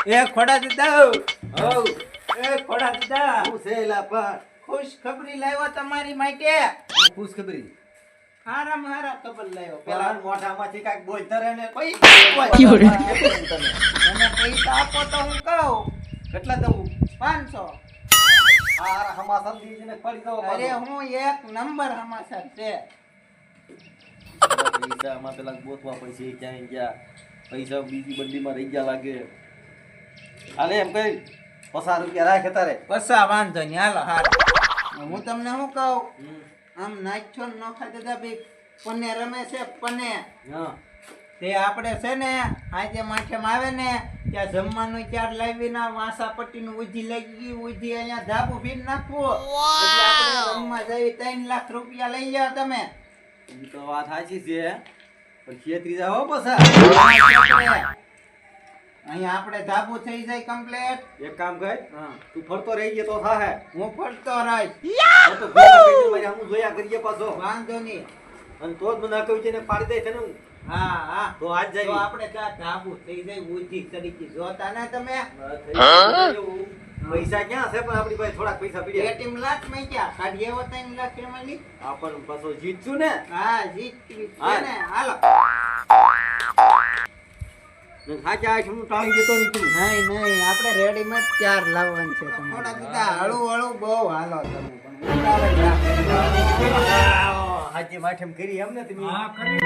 એ ખોડા દીધા હો એ ખોડા દીધા હું છે એલા પણ ખુશ ખબરી લાવ્યો તમારી માટે ખુશ ખબરી હારામ હારા ખબર લાવ્યો પેલા પેલા મોઢામાંથી કાંઈક બોલતા રહે ને મને પૈસા આપો તો હું કહું કેટલા દઉં 500 આ હમાસર દીને પડી દો અરે હું એક નંબર હમાસર છે પૈસા આમાં પેલા ગોતવા પડશે ક્યાંય ગયા પૈસા બીજી બંડીમાં રહી ગયા લાગે હાલે એમ કઈ 50 રૂપિયા રાખે તારે પસા વાંધો નહીં હાલો હાલો હું તમને શું કહું આમ નાખ્યો ન ખાતે ભાઈ પને રમે છે પને હા તે આપણે છે ને આજે માઠેમાં આવે ને ત્યાં જમવાનું ચાર લાવી ના વાસા પટ્ટીનું ઉજી લાગી ગયું ઉજી અહીંયા ધાબુ ફીર નાખવું એટલે આપણે રમવા જઈ 3 લાખ રૂપિયા લઈ જાઓ તમે ઈ તો વાત સાચી છે પણ ખેતરી જાવ પાછા અહીંયા આપણે ધાબુ થઈ જાય કમ્પ્લીટ એક કામ કર હા તું ફરતો રહી ગયો તો થાહે હું ફરતો રહીશ તો જોયા કરી મારી હું જોયા કરીએ પાછો વાંધો નહીં અને તો જ મને કહ્યું છે ને પાડી દે છે ને હું. હા હા તો આજ તો જાય આપણે ત્યાં ધાબુ થઈ જાય ઉજી તરીકે જોતા ને તમે પૈસા ક્યાં છે પણ આપણી પાસે થોડાક પૈસા પડ્યા એટીએમ લાખ માં ક્યાં કાઢીએ એવો 3 લાખ એમાંથી આપણ પાછો જીતશું ને હા જીત હા. ને હાલો સાચા આઠ હું ટાળી દેતો નીકળું નહીં આપણે રેડીમેડ ચાર લાવવાનું છે થોડા દીધા હળું હળું બહુ હાલો તમે પણ ઉતાવળ રાખો. હાજી માઠેમ કરી એમ ને તમે હા કરી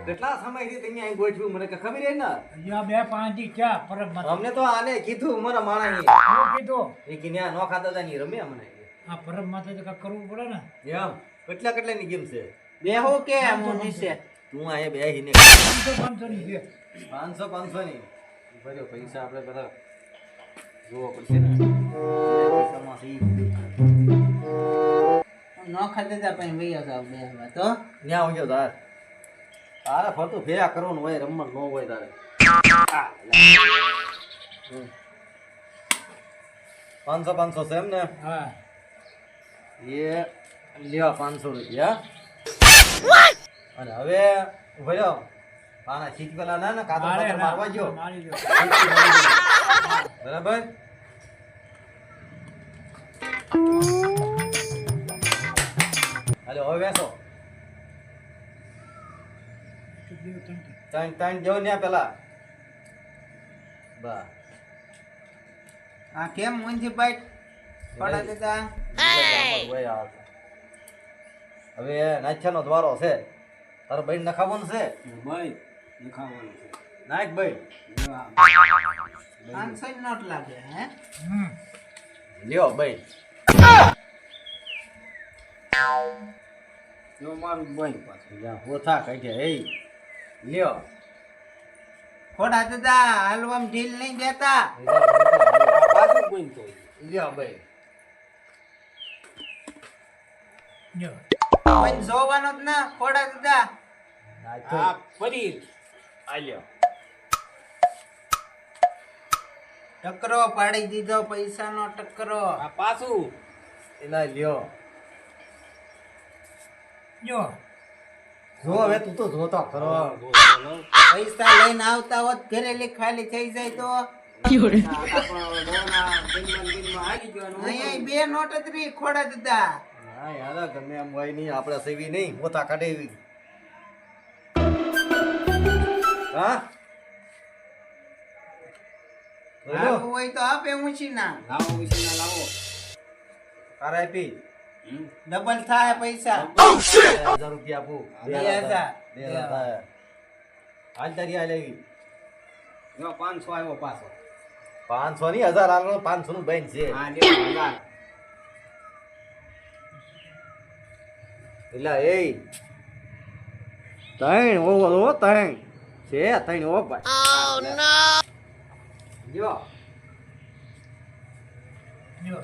કેટલા સમયથી તમે અહીં ગોઠવ્યું મને કે ખબર હે ને અહીંયા બે પાંચી ક્યાં પરબ માં અમને તો આને કીધું મારા માણાએ શું કીધું એ કે ન્યા નો ખાતા હતા ની રમે અમને આ પરબ માં તો કાંઈક કરવું પડે ને એમ કેટલા ની ગેમ છે બેહો કે હું નીચે તું આ બેહીને 500 ની છે 500 ની ભર્યો પૈસા આપણે બધા જોવો પડશે ને પૈસામાં સહી ન ખાતે તા પછી વૈયા જાવ બેહવા તો ન્યા હોય તાર તારે ફરતું ફેરા કરવાનું હોય રમવાનું ન હોય તારે 500 છે એમ ને હા એ લ્યો 500 રૂપિયા અને હવે ઉભો રહ્યો આના શીખ પેલા ના કાતો મારે પથ્થર મારવા જો મારી દો બરાબર હાલો હવે બેસો કેટલી તંટી ત્રણ જેવો ને પેલા બા આ કેમ મુંજી બાઈટ પડા દીધા હવે નાચ્યાનો દ્વારો છે તારો ભાઈ નખાવાનું છે ભાઈ દેખાવાનું છે નાખ ભાઈ 500 નોટ લાગે હે લ્યો ભાઈ જો મારું ભાઈ પાછું જ્યાં હોથા કાઢ્યા એ લ્યો ખોડા દાદા હાલવામ ઢીલ નહીં દેતા પાછું બનતો લ્યો ભાઈ જો કોઈ જોવાનો જ ના ખોડા દાદા આ ફરી આ લ્યો ટકરો પાડી દીધો પૈસાનો ટકરો આ પાછું એલા લ્યો જો જો હવે તું તો જોતો ખરો પૈસા લઈને આવતા હોત ઘરેલી ખાલી થઈ જાય તો અહીંયા બે નોટ જ રહી ખોડા દાદા હા યાર ગમે એમ હોય નહીં આપણે સેવી નહીં હોતા કાઢેવી હા લાવવું હોય તો આપે ઊંચી ના તારે આપી ડબલ થાય પૈસા 1000 રૂપિયા આપું 2000 2000 થાય હાલ તારી આ લેવી 500 આવ્યો પાછો 500 ની 1000 આલો 500 નું બેન છે એલા એ ત્રણ ઓ ત્રણ છે ત્રણ ઓ ભાઈ જો જો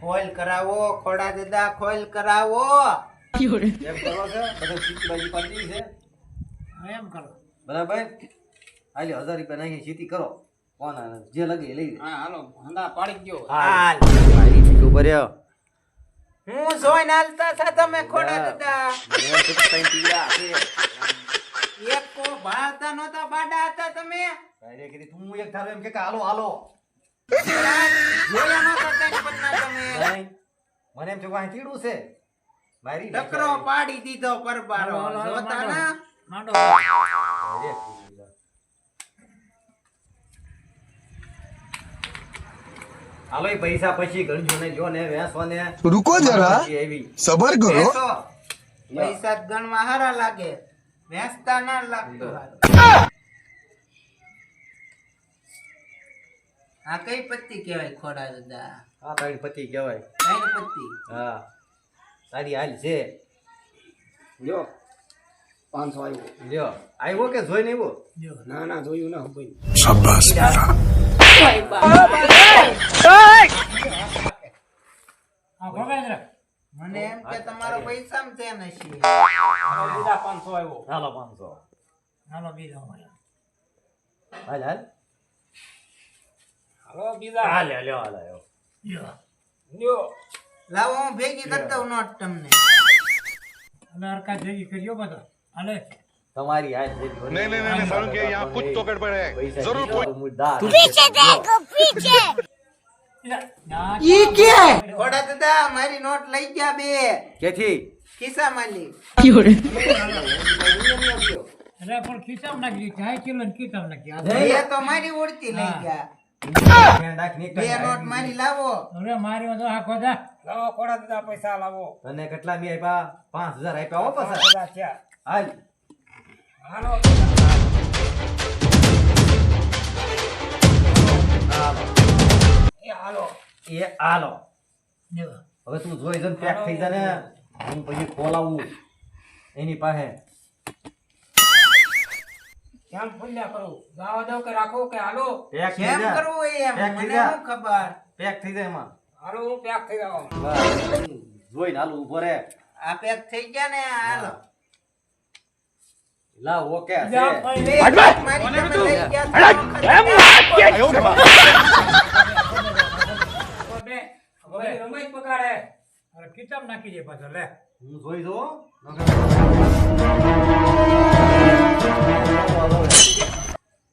ખોલ કરાવો ખોડા દાદા ખોલ કરાવો એમ કરો છે બધા સીટી બાજી પાડી છે એમ કરો બરાબર હાલે 1000 રૂપિયા નાખી સીટી કરો કોણ જે લગે લઈ હા હાલો હંદા પાડી ગયો હાલ મારી બીજું ભર્યો હું જોઈને હાલતા હતા તમે ખોડા દાદા મેં તો ત્રણ પીડા છે એક કો ભાળતા નહોતા બાડા હતા તમે ડાયરેક્ટ કીધી તું એક ધારો એમ કે હાલો હાલો જોયા નહોતા ત્રણ પન્ના તમે નહીં. મને એમ છે વાહ તીડું છે મારી ટકરો પાડી દીધો પરબારો હાલો, હાલો, જોતા માંડો. ના માંડો હાલો એ પૈસા પછી ગણજો ને જો ને વેસવા ને रुको जरा પછી એવી सबर करो બેસો. પૈસા જ ગણવા હારા લાગે વેચતા ના લાગતો હારો. આ કઈ પત્તી કહેવાય ખોડા દાદા આ તારી પતિ કહેવાય કઈ પત્તી હા તારી હાલ છે જો 500 આવ્યો લ્યો આવ્યો કે જોઈને આવ્યો જો ના ના જોયું ના ભાઈ शाबाश बेटा આ ભોગેન્દ્ર મને એમ કે તમારો પૈસા માં છે નશી બીજા 500 આવ્યો હાલો 500 હાલો બીજો મળ્યો હાલ હાલ હાલો બીજા હાલ લ્યો હાલ આવ્યો જો લ્યો લાવો હું ભેગી કરી દઉં નોટ તમને હવે હરકા જેવી કર્યો બધો હાલે તમારી હાલ છે नहीं नहीं नहीं सारुण के यहाँ कुछ तो गड़बड़ है जरूर कोई પીછે દેખો ઈ કે ખોડા દાદા મારી નોટ લઈ ગયા બે કેથી ખિસ્સા માંડી અરે પણ ખિસ્સામાં નાખી ચાય કિલો ને ખિસ્સામાં નાખી એ તો મારી ઉડતી લઈ ગયા ધ્યાન રાખને બે નોટ મારી લાવો હવે માર્યો તો આખો દા લાવો કોડા દાદા પૈસા લાવો તને કેટલા મી આપ્યા 5000 આપ્યા હો પાછા બધા થયા હાલ હાલો એ હાલો એ હાલો જો હવે તું જોઈ જન પેક થઈ જા ને હું પછી ખોલાવું એની પાસે કેમ ફૂલ્યા કરું ગાવા દઉં કે રાખો કે હાલો પેક થઈ કેમ જા કરવું એમ પેક થઈ મને જા. શું ખબર પેક થઈ જાય એમાં હાલો હું પેક થઈ જાઉં બસ. જોઈને હાલ ઉભો રે આ પેક થઈ ગયા ને હાલો લાવ ઓકે જા છે ભાઈ. બે નોટ મારી તમે લઈ ગયા તો બે હવે રમેશ પકાડે અરે ખિસ્સામાં નાખી દે પાછો લે હું જોઈ જો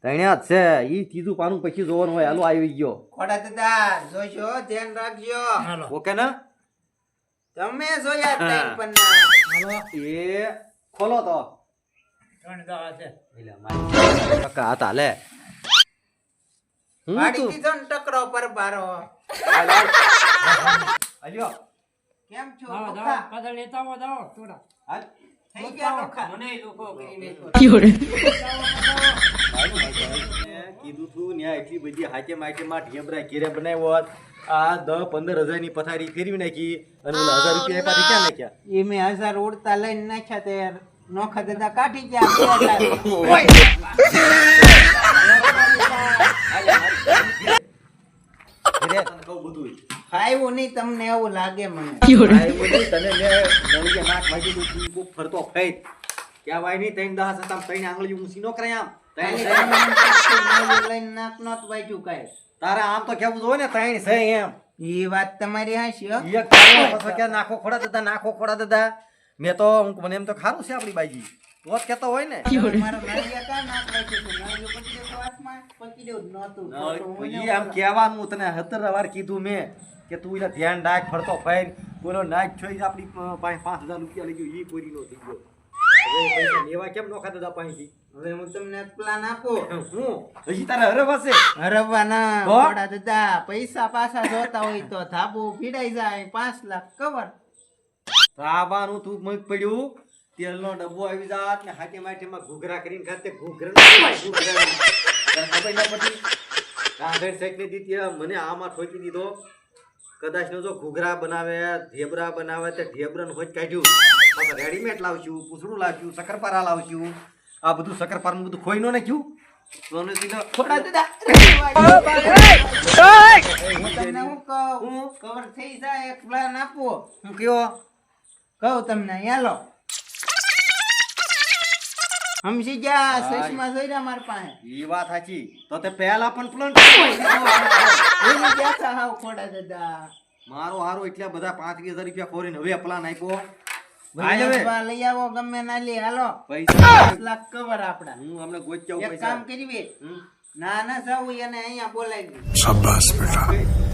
તણ્યા જ છે ઈ ત્રીજું પાનું પછી જોવાનું હોય હાલો આવી ગયો ખોડા દાદા જોશો ધ્યાન રાખજો હાલો ઓકે ને તમે જોયા ત્રણ પન્ના હાલો એ ખોલો તો 3 દા છે એટલે મારી કાકા હતા લે હું પાડી તું દીધો ને ટકરો પરબારો અલ્યો કેમ છો આવો ડોખા? દાવ પાછળ લેતા આવો દાવ થોડા હાલ થઈ ગયા ડોખા? મને દુખો કરીને કીધું તું ન્યા એટલી બધી હાચે માચે માં ઢેબરા ઘેરે બનાવ્યો હોત આ 10-15 હજારની પથારી ફેરવી નાખી અને ઓલા 1000 રૂપિયા આપ્યા ક્યાં નાખ્યા એ મેં 1000 ઉડતા લઈને નાખ્યા તે નોખા દાદા કાઢી ગયા 2000 ઘેરે તને કહું બધું ખાયું નહીં તમને એવું લાગે મને આ એવું નહીં, તને મેં નળીએ નાક મારી દીધું, તું બહુ ફરતો ફેંક. કહેવાય નહીં, ત્રણ દહાસ હતા, ત્રણ આંગળીઓ ઊંચી ન કરે આમ. ત્રણ છે. લઈને નાક નોત વાંચ્યું કાંઈ. તારે આમ તો કેવું જોઈએ ને ત્રણ છે એમ. ઈ વાત તમારી હાચી હો. એક તારો પાછો કે નાખો ખોડા દાદા, નાખો ખોડા દાદા. મેં તો મને એમ તો ખારું છે આપણી બાજી. તો જ કહેતો હોય ને. મારો નળિયા કાં નાક વાંચ્યું હતું? નળિયું પકડી દેતો હાથમાં? પકડી દેવું જ નહોતું. તો હું ઈ આમ કહેવાનું તને 17 વાર કીધું મેં કે તું એને ધ્યાન રાખ, ફરતો ફેર. કોઈનો નાચ છોઈ આપણી પાસે 5000 રૂપિયા લઈ ગયો, ઈ કોરીનો થઈ ગયો. હવે પૈસા લેવા કેમ નો ખાતા હતા પાસેથી? હવે હું તમને એક પ્લાન આપું. હું હજી તારે હરવા છે. હરવાના તો? ઘોડા દાદા પૈસા પાછા જોતા હોય તો ધાબુ ભીડાઈ જાય 5 લાખ કવર. રાવાનું તું મગ પડ્યું, તેલનો ડબ્બો આવી જાત ને હાથે માથેમાં ઘૂઘરા કરીને ખાતે ઘૂઘરા તને ખબર ન પડી. રાંધણ શેકને દીધી મને આમાં ઠોકી દીધો. કદાચ નો જો ઘૂઘરા બનાવે, ઢેબરા બનાવે તે ઢેબરાનું હોજ કાઢ્યું. પાછા રેડીમેડ લાવશું, પૂછડું લાવશું, શક્કરપારા લાવશું. આ બધું શક્કરપારાનું બધું ખોઈ નો નાખ્યું. સોને સીધો ઘોડા દાદા હું તમને હું કહું કવર થઈ જાય એક પ્લાન આપો. હું કયો કહું તમને યાલો સમજી ગયા ચશ્મા જોઈ માર પાસે ઈ વાત સાચી. તો તે પહેલા પણ પ્લાન ભૂલી ગયા હાવ ખોડા દાદા. મારો હારો એટલા બધા 5000 રૂપિયા ખોરીને હવે પ્લાન આપ્યો. હાલ હવે. બા લઈ આવો ગમે ના લે હાલો પૈસા 10 લાખ કવર આપડા હું હમણાં ગોચ્યા એક પૈસા કામ કરવી હમ. ના ના જાવું એને અહીંયા બોલાવી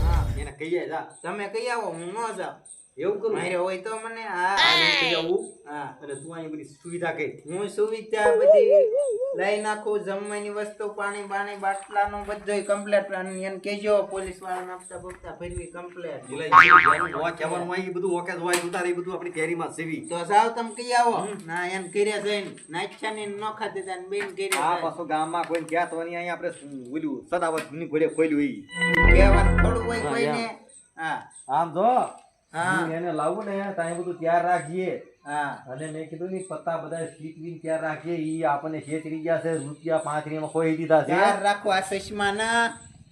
હા, એને કહીએ જા તમે કઈ આવો હું ન જાઉં એવું કરું મારે હોય તો મને હા આને કહી આવું હા અને તું અહીં બધી સુવિધા કરી હું સુવિધા બધી લઈ નાખું જમવાની વસ્તુ પાણી બાણી બાટલાનો બધોય કમ્પ્લેટ એને કહેજો પોલીસ વાળાને આપતા બગતા ફેરવી કમ્પ્લેટ બધું ઓકે હોય ઉતારે એ બધું આપણી કેરીમાં સેવી તો જાવ તમે કઈ આવો ના એને ઘરે જઈને નાચ્છાની ન ખાતી તા બેન ઘરે આ જાય. પાછો ગામમાં કોઈ ક્યાં તો નહીં અહીંયા આપણે ઓલું સદાવતની ઘોડે ખોલ્યું ઈ કહેવાનું થોડું હોય હા, કોઈને હા આમ જો હા હું એને લાવું ને ત્યાં બધું તૈયાર રાખીએ હા અને મેં કીધું ની પત્તા બધા શીખવીને તૈયાર રાખીએ ઈ આપણને છેતરી ગયા છે રૂપિયા 5 માં ખોઈ દીધા છે યાર રાખો આ ચશ્મા ના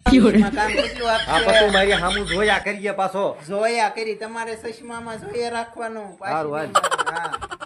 ચશ્મા કામ કેટલું આ આપશે પતું મારી સામું જોયા કરીએ પાછો જોયા કરી તમારે ચશ્મામાં જોઈએ રાખવાનું હારું, હાલ. હા